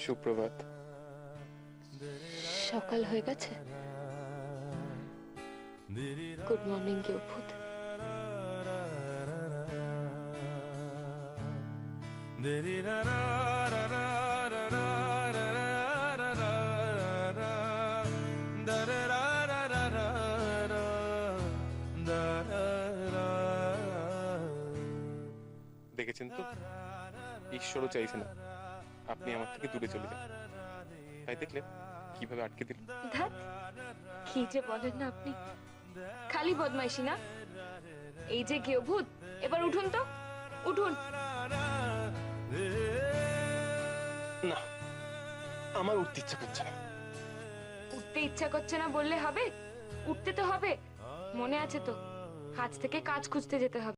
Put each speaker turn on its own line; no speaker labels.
সুপ্রভাত।
সকাল হয়ে গেছে। গুড মর্নিং গিয়েভূত।
দেখেছেন তো, ঈশ্বরও চাইছে না আপনি আমার থেকে দূরে চলে যান, তাই দেখলে কিভাবে আটকে দিল।
ধ্যাৎ, কি যে বলেন না আপনি, খালি বদমাইশি না। এই যে গিয়েভূত, এবার উঠুন তো, উঠুন।
না, আমার উঠতে ইচ্ছা করছে না।
উঠতে ইচ্ছা করছে না বললে হবে? উঠতে তো হবে। মনে আছে তো, আজ থেকে কাজ খুঁজতে যেতে হবে।